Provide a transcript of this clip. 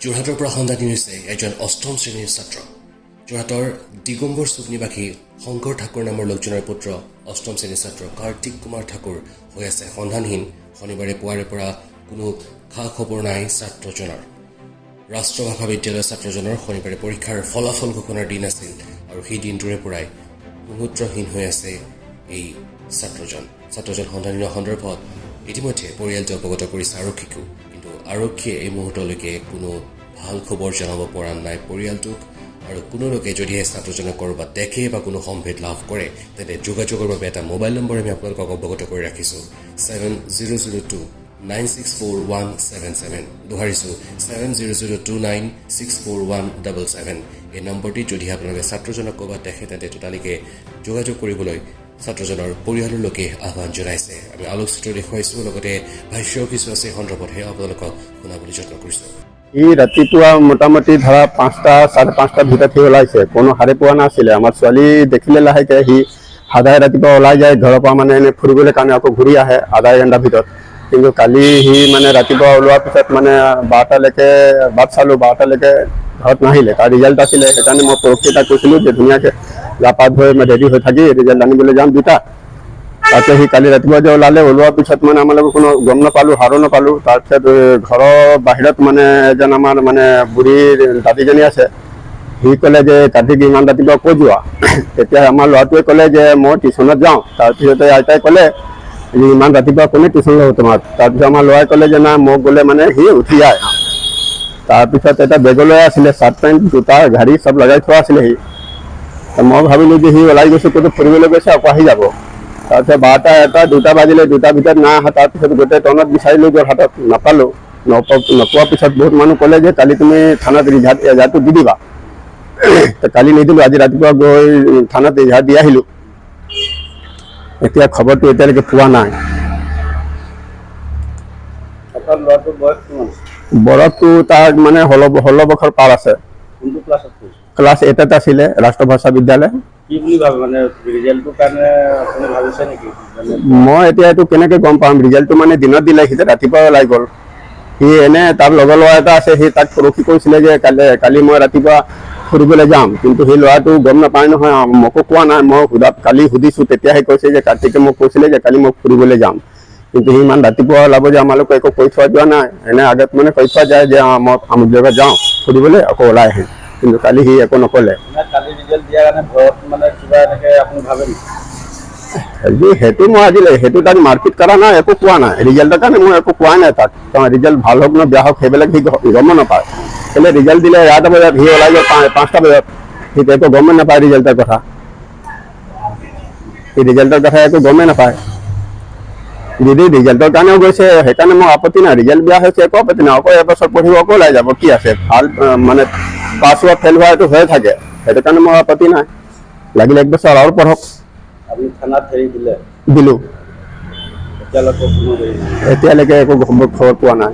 যোৰহাটৰ পৰা সন্ধানী হৈছে এজন অষ্টম শ্ৰেণীৰ ছাত্ৰ। যোৰহাটৰ দিগম্বৰ চুক নিবাসী শংকৰ ঠাকুৰ নামৰ লোকজনৰ পুত্ৰ অষ্টম শ্ৰেণীৰ ছাত্ৰ কাৰ্তিক কুমাৰ ঠাকুৰ হৈ আছে সন্ধানহীন। শনিবাৰে পুৱাৰে পৰা কোনো খা খবৰ নাই ছাত্ৰজনৰ। ৰাষ্ট্ৰভাষা বিদ্যালয়ৰ ছাত্ৰজনৰ শনিবাৰে পৰীক্ষাৰ ফলাফল ঘোষণাৰ দিন আছিল আৰু সেই দিনটোৰে পৰাই মুহূৰ্তহীন হৈ আছে এই ছাত্ৰজন সন্ধানহীনৰ সন্দৰ্ভত ইতিমধ্যে পৰিয়ালটো অৱগত কৰিছে আৰক্ষীকো, কিন্তু আৰক্ষীয়ে এই মুহূৰ্তলৈকে কোনো ভাল খবৰ জনাব পৰা নাই পৰিয়ালটোক। আৰু কোনো লোকে যদিহে ছাত্ৰজনক ক'ৰবাত দেখে বা কোনো সম্ভেদ লাভ কৰে তেন্তে যোগাযোগৰ বাবে এটা মোবাইল নম্বৰ আমি আপোনালোকক অৱগত কৰি ৰাখিছোঁ 7002964177। দোহাৰিছোঁ 7002964177। এই নম্বৰটি যদিহে আপোনালোকে ছাত্ৰজনক ক'ৰবাত দেখে তেন্তে ততালিকে যোগাযোগ কৰিবলৈ ছাত্ৰজনৰ পৰিয়ালৰ লোকে আহ্বান জনাইছে। আমি আলোকচিত্ৰ দেখুৱাইছোঁ, লগতে ভাষ্য কিছু আছে সন্দৰ্ভতহে আপোনালোকক শুনাবলৈ যত্ন কৰিছোঁ। ই ৰাতিপুৱা মোটামুটি ধৰা 5টা 5:30 ভিতৰত সি ওলাইছে, কোনো সাৰে পোৱা নাছিলে। আমাৰ ছোৱালী দেখিলে লাহেকে সি সদায় ৰাতিপুৱা ওলাই যায় ঘৰৰ পৰা, মানে এনে ফুৰিবলৈ কাৰণে আকৌ ঘূৰি আহে আধা ঘণ্টাৰ ভিতৰত। কিন্তু কালি সি মানে ৰাতিপুৱা ওলোৱাৰ পিছত মানে 12টালৈকে বাট চালোঁ, 12টালৈকে ঘৰত নাহিলে। তাৰ ৰিজাল্ট আছিলে, সেইকাৰণে মই পৰহি এটা কৈছিলোঁ যে ধুনীয়াকৈ গা পা ধুই ৰেডি হৈ থাকি ৰিজাল্ট আনিবলৈ যাম 2টা। তাতে সি কালি ৰাতিপুৱা যে ওলোৱাৰ পিছত মানে আমালোকে কোনো গম নাপালোঁ, সাৰো নাপালোঁ। তাৰপিছত ঘৰৰ বাহিৰত মানে এজন আমাৰ মানে বুঢ়ীৰ দাদীজনী আছে, সি ক'লে যে কাৰ্তিক ইমান ৰাতিপুৱা ক'ত যোৱা? তেতিয়া আমাৰ ল'ৰাটোৱে ক'লে যে মই টিউশ্যনত যাওঁ। তাৰপিছতে আইতাই ক'লে যে ইমান ৰাতিপুৱা কোনে টিউশ্যন ল'ব তোমাক? তাৰপিছত আমাৰ ল'ৰাই ক'লে যে নাই মই গ'লে মানে সি উঠি যায়। তাৰপিছত এটা বেগলৈ আছিলে, চাৰ্ট পেণ্ট জোতা ঘাড়ী চব লগাই থোৱা আছিলে সি। মই ভাবিলোঁ যে সি ওলাই গৈছে, ক'তো ফুৰিবলৈ গৈছে, আকৌ আহি যাব। তাৰপিছত 12টা 1টা 2টা বাজিলে, 2টাৰ ভিতৰত নাই অহা। তাৰপিছত গোটেই টাউনত বিচাৰিলোঁ, যোৰহাটত নাপালোঁ। নোপোৱাৰ পিছত বহুত মানুহ ক'লে যে কালি তুমি থানাত এজাহাৰটো দি দিবা। কালি নিদিলোঁ, আজি ৰাতিপুৱা গৈ থানাত এজাহাৰ দি আহিলোঁ। এতিয়া খবৰটো এতিয়ালৈকে পোৱা নাই। বয়সটো তাৰ মানে 16 বছৰ পাৰ আছে। ক্লাছ 8ত আছিলে, ৰাষ্ট্ৰভাষা বিদ্যালয়। মই এতিয়া এইটো কেনেকে গম পাম? ৰিজাল্টটো মানে দিনত দিলে, সি ৰাতিপুৱা ওলাই গ'ল। সি এনে তাৰ লগৰ ল'ৰা এটা আছে, সি তাক পৰহি কৈছিলে যে কালি মই ৰাতিপুৱা ফুৰিবলৈ যাম, কিন্তু সেই ল'ৰাটো গম নাপায় নহয়, মোকো কোৱা নাই। মই কালি সুধিছোঁ, তেতিয়াহে কৈছে যে কাৰ্তিকে মোক কৈছিলে যে কালি মই ফুৰিবলৈ যাম। কিন্তু সি ইমান ৰাতিপুৱা ওলাব যে আমালোকে একো কৈ থোৱা যোৱা নাই। এনে আগত মানে কৈ থোৱা যায় যে মই আমুক জেগাত যাওঁ ফুৰিবলৈ, আকৌ ওলাই আহিম। কিন্তু কালি সি একো নক'লে। সেইটো মই আজিলৈ সেইটো তাক মাৰপিট কৰা নাই, একো কোৱা নাই। ৰিজাল্টৰ কাৰণে মই একো কোৱাই নাই তাক। ৰিজাল্ট ভাল হওক নে বেয়া হওক সেইবিলাক সি গম নাপায়। কেলৈ ৰিজাল্ট দিলে 11টা বজাত, সি ওলাই যায় 5টা বজাত। সি একো গমেই নাপায় ৰিজাল্টৰ কথা। সি ৰিজাল্টৰ কথা একো গমেই নাপায়। যদি ৰিজাল্টৰ কাৰণেও গৈছে সেইকাৰণে মোৰ আপত্তি নাই। ৰিজাল্ট বেয়া হৈছে একো আপত্তি নাই, আকৌ এবছৰ পঢ়িব, আকৌ ওলাই যাব, কি আছে? ভাল মানে পাছ হোৱা ফেইল হোৱা এইটো হৈ থাকে, সেইটো কাৰণে মোৰ আপত্তি নাই। লাগিলে 1 বছৰ আৰু পঢ়ক। দিলোঁ, এতিয়ালৈকে একো খবৰ পোৱা নাই।